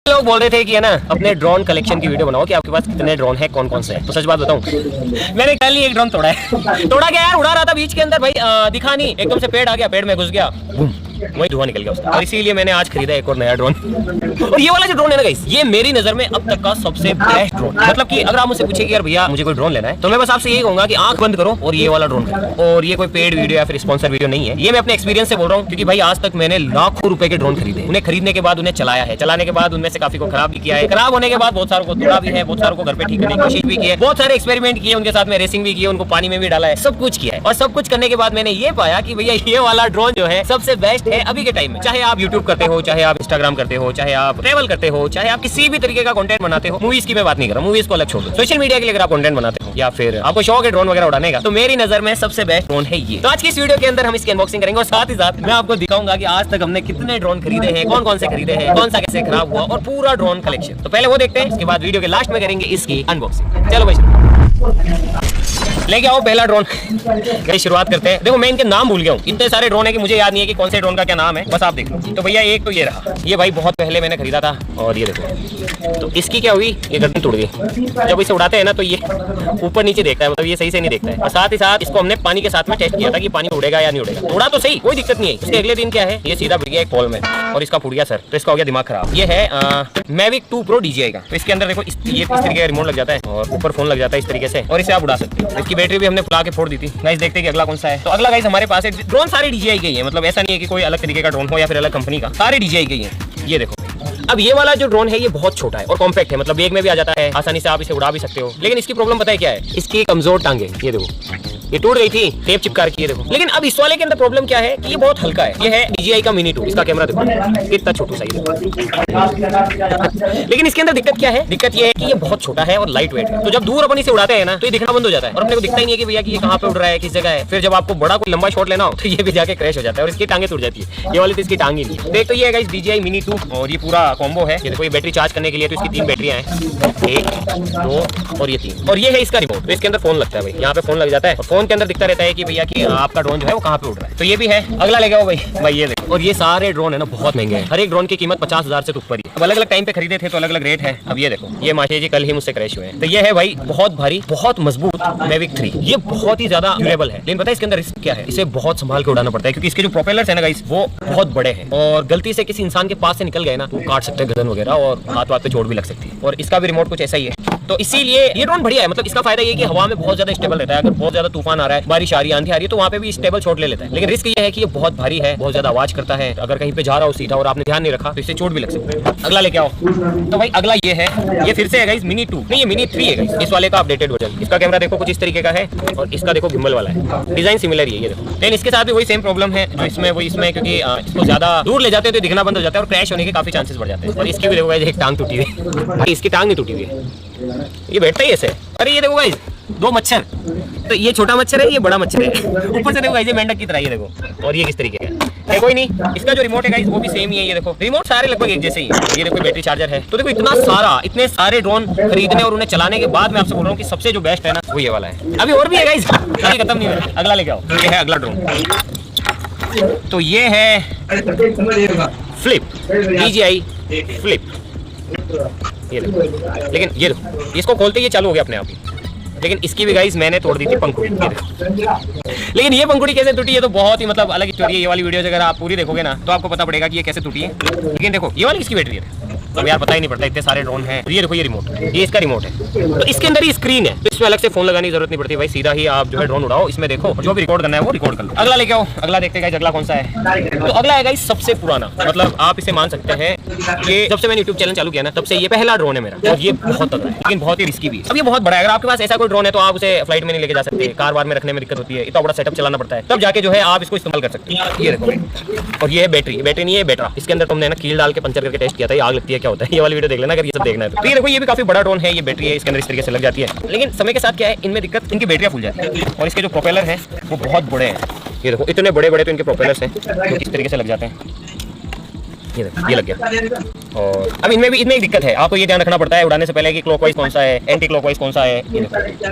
लोग बोल रहे थे कि है ना अपने ड्रोन कलेक्शन की वीडियो बनाओ कि आपके पास कितने ड्रोन है, कौन कौन से हैं। तो सच बात बताऊं, मैंने कल ही एक ड्रोन तोड़ा है। तोड़ा क्या यार, उड़ा रहा था बीच के अंदर भाई, दिखा नहीं, एकदम से पेड़ आ गया, पेड़ में घुस गया, वही धुआं निकल गया उसका। और इसीलिए मैंने आज खरीदा एक और नया ड्रोन। और ये वाला जो ड्रोन है ना गाइस, ये मेरी नजर में अब तक का सबसे बेस्ट ड्रोन। मतलब कि अगर आप मुझसे पूछे कि यार भैया मुझे कोई ड्रोन लेना है, तो मैं बस आपसे यही कहूंगा कि आंख बंद करो और ये वाला ड्रोन खरीदो। और ये कोई पेड वीडियो या फिर स्पॉन्सर वीडियो नहीं है, ये मैं अपने एक्सपीरियंस से बोल रहा हूँ। क्योंकि भाई आज तक मैंने लाखों रुपए के ड्रोन खरीदे, उन्हें खरीदने के बाद उन्हें चलाया है, चलाने के बाद उनमें से काफी को खराब भी किया है, खराब होने के बाद बहुत सारों को तोड़ा भी है, बहुत सारों को घर पे ठीक करने की कोशिश भी की है, बहुत सारे एक्सपेरिमेंट किए, उनके साथ में रेसिंग भी की है, उनको पानी में भी डाला है, सब कुछ किया है। और सब कुछ करने के बाद मैंने ये पाया कि भैया ये वाला ड्रोन जो है सबसे बेस्ट है अभी के टाइम में। चाहे आप यूट्यूब करते हो, चाहे आप इंस्टाग्राम करते हो, चाहे आप ट्रेवल करते हो, चाहे आप किसी भी तरीके का कंटेंट बनाते हो, मूवीज की मैं बात नहीं कर रहा, मूवीज को अलग छोड़ दो, सोशल मीडिया के लिए अगर आप कंटेंट बनाते हो या फिर आपको शौक है ड्रोन वगैरह उड़ाने का, तो मेरी नजर में सबसे बेस्ट ड्रोन है ये। तो आज की इस वीडियो के अंदर हम इसकी अनबॉक्सिंग करेंगे और साथ ही साथ मैं आपको दिखाऊंगा कि आज तक हमने कितने ड्रोन खरीदे हैं, कौन कौन से खरीदे हैं, कौन सा कैसे खराब हुआ, और पूरा ड्रोन कलेक्शन। तो पहले वो देखते हैं, इसके बाद वीडियो के लास्ट में करेंगे इसकी अनबॉक्सिंग। चलो भाई लेके आओ पहला ड्रोन। गई शुरुआत करते हैं। देखो मैं इनके नाम भूल गया हूँ, इतने सारे ड्रोन है कि मुझे याद नहीं है कि कौन से ड्रोन का क्या नाम है, बस आप देख लो। तो भैया एक तो ये रहा, ये भाई बहुत पहले मैंने खरीदा था, और ये देखो। तो इसकी क्या हुई, ये गर्दन टूट गई। जब इसे उड़ाते हैं ना तो ये ऊपर नीचे देखता है, मतलब ये सही से नहीं देखता है। और साथ ही साथ इसको हमने पानी के साथ में टेस्ट किया था कि पानी उड़ेगा या नहीं उड़ेगा। उड़ा तो सही, कोई दिक्कत नहीं है। उसके अगले दिन क्या है, ये सीधा भिड़ गया एक पोल में और इसका फूट गया सर, तो इसका हो गया दिमाग खराब। ये है मैविक 2 प्रो DJI का। तो इसके अंदर देखो ये इस तरीके का रिमोट लग जाता है और ऊपर फोन लग जाता है इस तरीके से, और इसे आप उड़ा सकते हो। इसकी बैटरी भी हमने फुला के फोड़ दी थी। गाइस देखते हैं कि अगला कौन सा है। तो अगला गाइस हमारे पास है, ड्रोन सारे DJI के ही है, मतलब ऐसा नहीं है कि कोई अलग तरीके का ड्रोन हो या फिर अलग कंपनी का, सारे DJI के ही है। ये देखो, अब ये वाला जो ड्रोन है ये बहुत छोटा है और कॉम्पैक्ट है, मतलब बैग में भी आ जाता है, आसानी से आप इसे उड़ा भी सकते हो। लेकिन इसकी प्रॉब्लम पता है क्या है, इसकी कमजोर टांगे, ये देखो ये टूट गई थी टेप चिपका रखी है, देखो। लेकिन अब इस वाले के अंदर प्रॉब्लम क्या है कि ये बहुत हल्का है। ये है DJI का मिनी 2, इसका कैमरा देखो कितना छोटा सा है। लेकिन इसके अंदर दिक्कत क्या है, दिक्कत ये है कि ये बहुत छोटा है और लाइट वेट है। तो जब दूर अपन इसे उड़ाते हैं ना तो ये दिखना बंद हो जाता है और अपने को दिखता ही नहीं है कि भैया कि ये कहाँ पे उड़ रहा है, किस जगह है। फिर जब आपको बड़ा कोई लंबा शॉट लेना हो तो ये भी जाके क्रैश हो जाता है और इसकी टांगे टूट जाती है। ये वाली तो इसकी टांग ही नहीं है। तो ये है गाइस DJI मिनी 2 और ये पूरा कॉम्बो है। ये देखो, ये बैटरी चार्ज करने के लिए तो इसकी 3 बैटरियां हैं, 1, 2 और ये 3। और ये है इसका रिमोट, तो इसके अंदर फोन लगता है भाई, यहाँ पे फोन लग जाता है और फोन के अंदर दिखता रहता है कि भैया कि आपका ड्रोन जो है वो कहाँ पे उड़ रहा है। तो ये भी है। अगला लेके आओ भाई ये देखो। और ये सारे ड्रोन है ना बहुत महंगे हैं, हर एक ड्रोन की कीमत 50,000 से ऊपर ही। अब अलग अलग टाइम पे खरीदे थे तो अलग अलग रेट है। अब ये देखो, ये माशे जी कल ही मुझसे क्रैश हुए हैं। तो ये है भाई बहुत भारी, बहुत मजबूत मैविक 3। ये बहुत ही ज्यादा ड्यूरेबल है, लेकिन पता है इसके अंदर रिस्क क्या है, इसे बहुत संभाल के उड़ाना पड़ता है क्योंकि इसके जो प्रोपेलर्स है ना गाइस वो बहुत बड़े हैं और गलती से किसी इंसान के पास से निकल गए ना तो काट सकते हैं गर्दन वगैरह और हाथ वाथ पे चोट भी लग सकती है। और इसका भी रिमोट कुछ ऐसा ही है। तो इसीलिए ये ड्रोन बढ़िया है, मतलब इसका फायदा ये है कि हवा में बहुत ज्यादा स्टेबल रहता है। अगर बहुत ज्यादा तूफान आ रहा है, बारिश आ रही है, आंधी आ रही है, तो वहाँ पे भी स्टेबल शॉट ले लेता है। लेकिन रिस्क ये है कि ये बहुत भारी है, बहुत ज्यादा आवाज करता है। अगर कहीं पे जा रहा हो सीधा और आपने ध्यान नहीं रखा तो इससे चोट भी लग सकती है। अगला लेके आओ। तो भाई अगला ये है, ये फिर से है गाइस मिनी 2 नहीं, ये मिनी 3 है गाइस, इस वाले का अपडेटेड वर्जन। इसका कैमरा देखो कुछ इस तरीके का है और इसका देखो गिम्बल वाला है, डिजाइन सिमिलर ही है। ये देखो, लेकिन इसके साथ भी वही सेम प्रॉब्लम है जो इसमें, वो इसमें क्योंकि इसको ज्यादा दूर ले जाते हैं तो दिखना बंद हो जाता है और क्रैश होने के काफी चांसेस बढ़ जाते हैं। और इसकी भी देखो एक टांग टूटी हुई, इसकी टांग नहीं टूटी हुई है, ये बैठता ही ऐसे। अरे ये देखो गाइस 2 मच्छर, तो ये छोटा मच्छर है, ये बड़ा मच्छर है। ऊपर से देखो गाइस ये मेंढक की तरह, ये देखो। और ये किस तरीके का है, कोई नहीं। इसका जो रिमोट है गाइस वो भी सेम ही है। ये देखो रिमोट सारे लगभग एक जैसे ही है। ये देखो बैटरी चार्जर है। तो देखो इतने सारे ड्रोन खरीदने और उन्हें चलाने के बाद मैं आपसे बोल रहा हूँ कि सबसे जो बेस्ट है ना वो ये वाला है। अभी और भी है गाइस, अभी खत्म नहीं हुआ। अगला लेके आओ, ये है अगला ड्रोन। तो ये है फ्लिप, DJI फ्लिप। ये देखो, लेकिन ये देखो इसको खोलते ही चालू हो गया अपने आप ही। लेकिन इसकी भी गाइस मैंने तोड़ दी थी पंखुड़ी। लेकिन ये पंखुड़ी कैसे टूटी है तो बहुत ही मतलब अलग स्टोरी है। ये वाली वीडियो अगर आप पूरी देखोगे ना तो आपको पता पड़ेगा कि ये कैसे टूटी है। लेकिन देखो ये वाली इसकी बैटरी है, अब यार पता ही नहीं पड़ता, इतने सारे ड्रोन हैं। ये देखो ये रिमोट, ये इसका रिमोट है। तो इसके अंदर ही स्क्रीन है, तो इसमें अलग से फोन लगाने की जरूरत नहीं पड़ती भाई, सीधा ही आप जो है ड्रोन उड़ाओ, इसमें देखो जो भी रिकॉर्ड करना है वो रिकॉर्ड कर लो। अगला लेके आओ, अगला देखते हैं अगला कौन सा है। तो अगला है गाइस सबसे पुराना, मतलब आप इसे मान सकते हैं ये जब से मैंने यूट्यूब चैनल चालू किया ना तब से ये पहला ड्रोन है मेरा। और ये बहुत तगड़ा है लेकिन बहुत ही रिस्की भी है। अब ये बहुत बड़ा है, अगर आपके पास ऐसा कोई ड्रोन है तो आप उसे फ्लाइट में नहीं लेके जा सकते, कार वार में रखने में दिक्कत होती है, इतना बड़ा सेटअप चलाना पड़ता है, तब जाके जो है आप इसको इस्तेमाल कर सकते हैं। ये देखो, और ये है बैटरी नहीं है बैटरा। इसके अंदर तुमने ना कील डाल के पंचर करके टेस्ट किया था, ये आग लगती है क्या होता है, ये वाली वीडियो देख लेना अगर ये सब देखना है तो। ये देखो ये भी काफी बड़ा ड्रोन है, ये बैटरी है इसके अंदर इस तरीके से लग जाती है। लेकिन समय के साथ क्या है, इनमें दिक्कत, इनकी बैटरियां फूल जाती है और इसके जो प्रोपेलर है वो बहुत बड़े हैं। ये देखो इतने बड़े बड़े तो इनके प्रोपेलर्स हैं जो इस तरीके से लग जाते हैं। ये देखो, ये लग गया। और अब इनमें भी एक दिक्कत है, आपको ये ध्यान रखना पड़ता है उड़ाने से पहले कि क्लॉकवाइज कौन सा है, एंटी क्लॉकवाइज कौन सा है। ये देखो,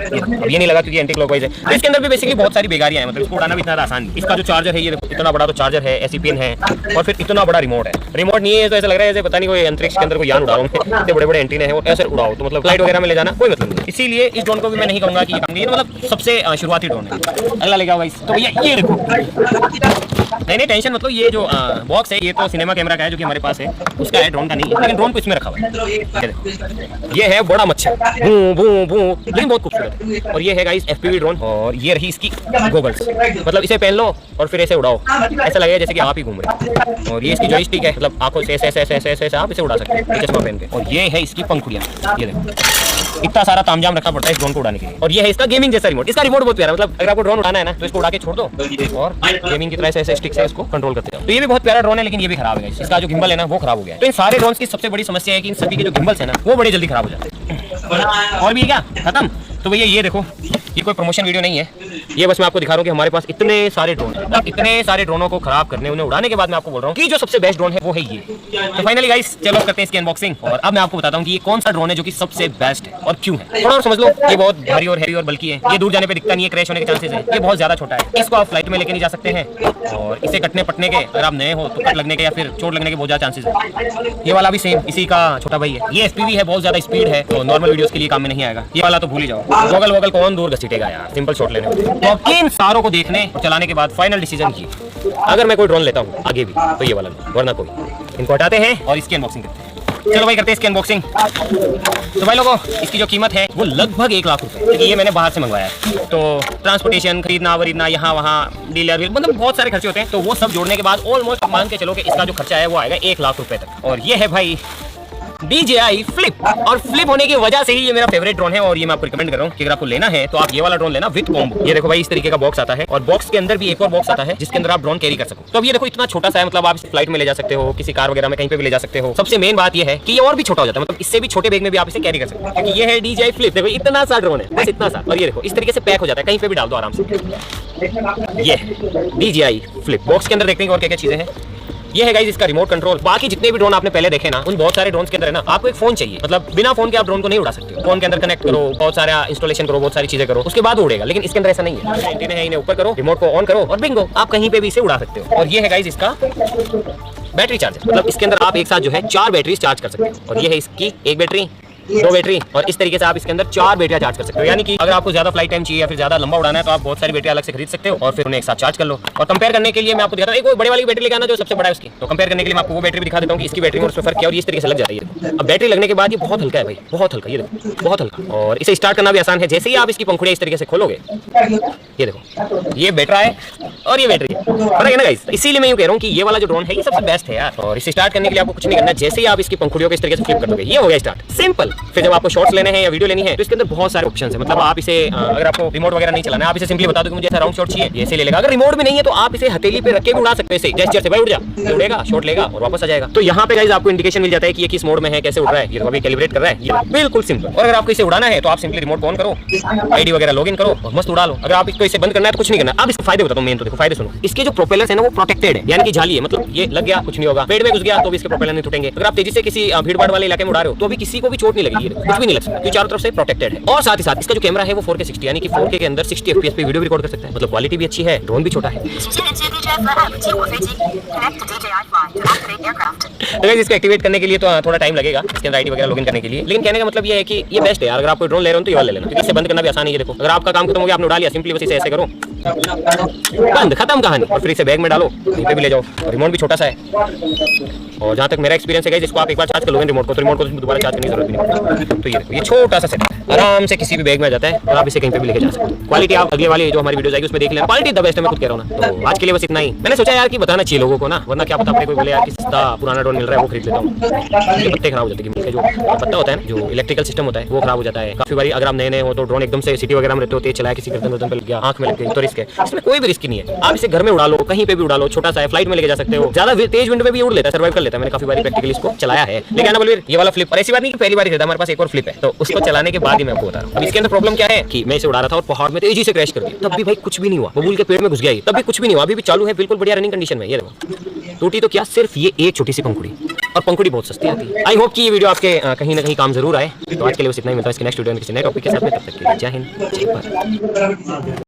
अब ये नहीं लगा क्योंकि एंटी क्लॉकवाइज है। तो इसके अंदर भी बेसिकली बहुत सारी बेकारियां हैं, मतलब इसको उड़ाना भी इतना आसान नहीं। इसका जो चार्जर है, ये देखो इतना बड़ा तो चार्जर है, ऐसी पिन है, और फिर इतना बड़ा रिमोट है। रिमोट नहीं है तो ऐसा लग रहा है जैसे पता नहीं कोई अंतरिक्ष के अंदर कोई यान उड़ा रहा हूं, इतने बड़े बड़े एंटीने हैं और ऐसे उड़ाओ, तो मतलब फ्लाइट वगैरह में ले जाना कोई मतलब नहीं। इसीलिए इस ड्रोन को भी मैं नहीं कहूंगा कि ये मतलब सबसे शुरुआती ड्रोन है। अगला लेगा गाइस, तो भैया ये देखो, नहीं टेंशन मतलब ये जो बॉक्स है ये तो सिनेमा कैमरा का है जो कि हमारे पास है, उसका है, ड्रोन का नहीं है, लेकिन ड्रोन को इसमें रखा हुआ है। ये है बड़ा मच्छर, बू बू बू, लेकिन बहुत खूबसूरत है। और ये है गाइस FPV ड्रोन, और ये रही इसकी गॉगल्स, मतलब इसे पहन लो और फिर ऐसे उड़ाओ, ऐसा लगेगा जैसे कि आप ही घूम रहे हो। और ये इसकी जॉयस्टिक है, मतलब आंखों से ऐसे आप इसे उड़ा सकते हैं चश्मा पहन के। और ये है इसकी पंखुड़ियां, ये देखो इतना सारा तामझाम रखना पड़ता है इस ड्रोन को उड़ाने के लिए। और ये है इसका गेमिंग जैसा रिमोट, इसका रिमोट बहुत प्यारा, मतलब अगर आपको ड्रोन उड़ाना है ना तो इसको उड़ा के छोड़ दो और गेमिंग की तरह से ऐसे स्टिक से इसको कंट्रोल करते हो। तो ये भी बहुत प्यारा ड्रोन है, लेकिन ये भी खराब है, इसका जो गिम्बल है ना वो खराब हो गया है। तो इन सारे ड्रोन्स की सबसे बड़ी समस्या है कि इन सभी के जो गिम्बल्स है ना वो बड़े जल्दी खराब हो जाते हैं। और भी क्या खत्म? तो भैया ये देखो, ये कोई प्रमोशन वीडियो नहीं है, ये बस मैं आपको दिखा रहा हूँ कि हमारे पास इतने सारे ड्रोन हैं। इतने सारे ड्रोनों को खराब करने, उन्हें उड़ाने के बाद मैं आपको बोल रहा हूँ कि जो सबसे बेस्ट ड्रोन है वो है ये। तो फाइनली गाइस चलो करते हैं इसकी अनबॉक्सिंग, और अब मैं आपको बताता हूँ कि ये कौन सा ड्रोन है जो कि सबसे बेस्ट है और क्यों है। थोड़ा और समझ लो, ये बहुत भारी और हैवी और बल्कि है, ये दूर जाने पे दिखता नहीं है, क्रैश होने के चांसेस है, ये बहुत ज्यादा छोटा है, इसको आप फ्लाइट में लेके नहीं जा सकते हैं, और इसे कटने पटने के अगर आप नए हो तो कट लगने के या फिर चोट लगने के बहुत ज्यादा चांसेस है। ये वाला भी सेम इसी का छोटा भाई है, ये FPV है, बहुत ज्यादा स्पीड है, तो नॉर्मल वीडियोस के लिए काम में नहीं आएगा। ये वाला तो भूल ही जाओ, गॉगल वॉगल कौन दूर घसीटेगा यार, सिंपल शॉट लेने होते हैं। तो अब इन सारों को देखने और चलाने के बाद फाइनल डिसीजन ये, अगर मैं कोई ड्रोन लेता हूँ आगे भी तो ये वाला लूं, वरना कोई। इनको हटाते हैं और इसकी अनबॉक्सिंग करते हैं। चलो भाई करते हैं इसकी अनबॉक्सिंग। तो भाई लोगों, इसकी जो कीमत है वो लगभग 1 लाख रुपए, क्योंकि ये मैंने बाहर से मंगवाया है, तो ट्रांसपोर्टेशन, खरीदना वरीदना, यहाँ वहाँ डीलर, मतलब बहुत सारे खर्चे होते हैं, तो वो सब जोड़ने के बाद ऑलमोस्ट मान के चलो कि इसका जो खर्चा है वो आएगा 1 लाख रुपए तक। और ये है भाई DJI फ्लिप, और फ्लिप होने की वजह से ही ये मेरा फेवरेट ड्रोन है, और ये मैं आपको रिकमेंड कर रहा हूँ कि अगर आपको लेना है तो आप ये वाला ड्रोन लेना विद कॉम्बो। ये देखो भाई इस तरीके का बॉक्स आता है, और बॉक्स के अंदर भी एक और बॉक्स आता है जिसके अंदर आप ड्रोन कैरी कर सको। तो अब ये देखो इतना छोटा सा है, मतलब आप इसे फ्लाइट में ले जा सकते हो, किसी कार वगैरह में कहीं पे भी ले जा सकते हो। सबसे मेन बात ये है कि ये और भी छोटा हो जाता है, मतलब इससे भी छोटे बैग में भी आप इसे कैरी कर सकते हो, क्योंकि ये है DJI फ्लिप। देखो इतना सा ड्रोन है, बस इतना सा, और ये देखो इस तरीके से पैक हो जाता है, कहीं पे भी डाल दो आराम से। ये DJI फ्लिप बॉक्स के अंदर देखते हैं और क्या क्या चीजें हैं। ये है गाइस इसका रिमोट कंट्रोल। बाकी जितने भी ड्रोन आपने पहले देखे ना, उन बहुत सारे ड्रोन के अंदर है ना आपको एक फोन चाहिए, मतलब बिना फोन के आप ड्रोन को नहीं उड़ा सकते हो। फोन के अंदर कनेक्ट करो, बहुत सारा इंस्टॉलेशन करो, बहुत सारी चीजें करो, उसके बाद उड़ेगा, लेकिन इसके अंदर ऐसा नहीं है। एंटीना है, इन्हें ऊपर करो, रिमोट को ऑन करो और बिंगो, आप कहीं पे भी इसे उड़ा सकते हो। और ये है गाइस इसका बैटरी चार्जर, मतलब इसके अंदर आप एक साथ जो है 4 बैटरीज चार्ज कर सकते हो। और ये है इसकी 1 बैटरी, 2 बैटरी, और इस तरीके से आप इसके अंदर 4 बैटरियां चार्ज कर सकते हो। यानी कि अगर आपको ज्यादा फ्लाइट टाइम चाहिए या फिर ज्यादा लंबा उड़ाना है तो आप बहुत सारी बैटरी अलग से खरीद सकते हो और फिर उन्हें एक साथ चार्ज कर लो। और कंपेयर करने के लिए मैं आपको दिखाता हूं, एक वो बड़े वाली बैटरी लेके आना जो सबसे बड़ा है उसकी, तो कंपेयर करने के लिए मैं आपको वो बैटरी भी दिखा देता हूं कि इसकी बैटरी में उसमें फर्क क्या है। और इस तरीके से लग जाती है। अब बैटरी लगने के बाद ये बहुत हल्का है भाई, बहुत हल्का, ये देखो बहुत हल्का, और इसे स्टार्ट करना भी आसान है। जैसे ही आप इसकी पंखुड़ियां इस तरीके से खोलोगे, ये देखो ये बैटरा है और ये बैटरी है ना गाइस। इसीलिए मैं यूं कह रहा हूं कि ये वाला जो ड्रोन है ये सबसे बेस्ट है यार। और इसे स्टार्ट करने के लिए आपको कुछ नहीं करना, जैसे ही आप इसकी पंखुड़ियों को इस तरीके से फ्लिप कर दोगे, ये हो गया स्टार्ट, सिंपल। फिर जब आपको शॉट्स लेने हैं या वीडियो लेनी है तो इसके अंदर बहुत सारे ऑप्शन है, मतलब आप इसे अगर आपको रिमोट वगैरह नहीं चलाना है, आप इसे सिंपली बता दो कि मुझे ऐसा राउंड शॉट चाहिए, ये ऐसे ले लेगा। अगर रिमोट भी नहीं है तो आप इसे हथेली पे रख के भी उड़ा सकते हैं, जेस्चर से भाई उड़ जा, उड़ेगा, शॉट लेगा और वापस आ जाएगा। तो यहाँ पे गाइस आपको इंडिकेशन मिल जाता है कि ये किस मोड में है, कैसे उड़ रहा है, ये अभी कैलिब्रेट कर रहा है, ये बिल्कुल सिंपल। और अगर आपको इसे उड़ाना है तो आप सिंपली रिमोट ऑन करो, आईडी वगैरह लॉगिन करो और मस्त उड़ा लो। अगर आप इसको इसे बंद करना है तो कुछ नहीं करना। अब इसके फायदे बताता हूं, मेन तो देखो फायदे सुनो। इसके जो प्रोपेलर्स है ना वो प्रोटेक्टेड है, यानी कि जाली है, मतलब ये लग गया कुछ नहीं होगा, पेड़ में घुस गया तो भी इसके प्रोपेलर नहीं टूटेंगे। अगर आप तेजी से किसी भीड़-भाड़ वाले इलाके में उड़ा रहे हो तो भी किसी को भी चोट नहीं लगेगी, कुछ भी नहीं लग सकता, क्योंकि चारों तरफ से प्रोटेक्टेड है। और साथ ही साथ इसका जो कैमरा है वो 4K 60, यानी कि 4K के अंदर 60 FPS पे वीडियो भी रिकॉर्ड कर सकता है, मतलब क्वालिटी भी अच्छी है, ड्रोन भी छोटा है। तो गाइस इसको एक्टिवेट करने के लिए तो थोड़ा टाइम लगेगा, इसके अंदर आईडी वगैरह लॉगिन करने के लिए, लेकिन कहने का मतलब ये है कि ये बेस्ट है यार। अगर आप कोई ड्रोन ले रहे हो तो ये वाला ले लेना, क्योंकि इसे बंद करना भी आसान है। ये देखो अगर आपका काम खत्म हो गया, आपने उड़ा लिया, सिंपली बस इसे ऐसे करो, बंद, खत्म कहानी। और फिर इसे बैग में डालो, कहीं पे भी ले जाओ। रिमोट भी छोटा सा है, और जहाँ तक मेरा एक्सपीरियंस है गाइस, इसको आप एक बार चार्ज कर लोगे रिमोट को तो दोबारा चार्ज करने की जरूरत भी नहीं पड़ती। तो ये देखो ये छोटा सा सेट है, आराम से किसी भी बैग में आ जाता है और आप इसे कहीं पे भी लेके जा सकते हो। क्वालिटी आप अगले वाली जो हमारी वीडियोस आएगी उसमें देख लेना, क्वालिटी द बेस्ट है, मैं खुद कह रहा हूं ना। तो आज के लिए बस इतना ही, मैंने सोचा यार कि बताना चाहिए लोगों को ना, वरना क्या पता अपने कोई बोले यार कि सस्ता पुराना ड्रोन मिल रहा है वो खरीद लेता हूं, ये पत्ते खराब हो जाते हैं। जो पत्ता होता है ना, जो इलेक्ट्रिकल सिस्टम होता है वो खराब हो जाता है काफी बारी। अगर आप नए हो तो ड्रोन एकदम से सिटी वगैरह में रहते हो, तेज चलाया, किसी गर्दन पे लग गया, आंख में लग गई तो रिस्क है। इसमें कोई भी रिस्क नहीं है, आप इसे घर में उड़ा लो, कहीं पे भी उड़ा लो, छोटा सा है, फ्लाइट में लेके जा सकते हो, ज्यादा तेज विंड में भी उड़ लेता है, सर्वाइव कर लेता है। मैंने काफी बारी प्रैक्टिकली इसको चलाया है। लेकिन ना बलवीर ये वाला फ्लिप, और ऐसी बात नहीं कि पहली बार खरीदा, हमारे पास एक और फ्लिप है, तो उसको चलाने के बाद ही मैं आपको बता रहा हूं। अब इसके अंदर प्रॉब्लम क्या है कि मैं इसे उड़ा रहा था और पहाड़ में तेजी से क्रैश कर दिया, तब भी भाई कुछ भी नहीं हुआ, बबूल के पेड़ में घुस गया, तब भी कुछ भी नहीं हुआ, अभी भी चालू है, बिल्कुल बढ़िया रनिंग कंडीशन में। ये देखो टूटी तो क्या, सिर्फ ये एक छोटी सी पंखुड़ी, और पंखुड़ी बहुत सस्ती आती है। आई होप कि ये वीडियो आपके कहीं ना कहीं काम जरूर आए। तो आज के लिए बस इतना ही, मिलता है इसके नेक्स्ट वीडियो में किसी नए टॉपिक के साथ में। तब तक के लिए जय हिंद, जय भारत।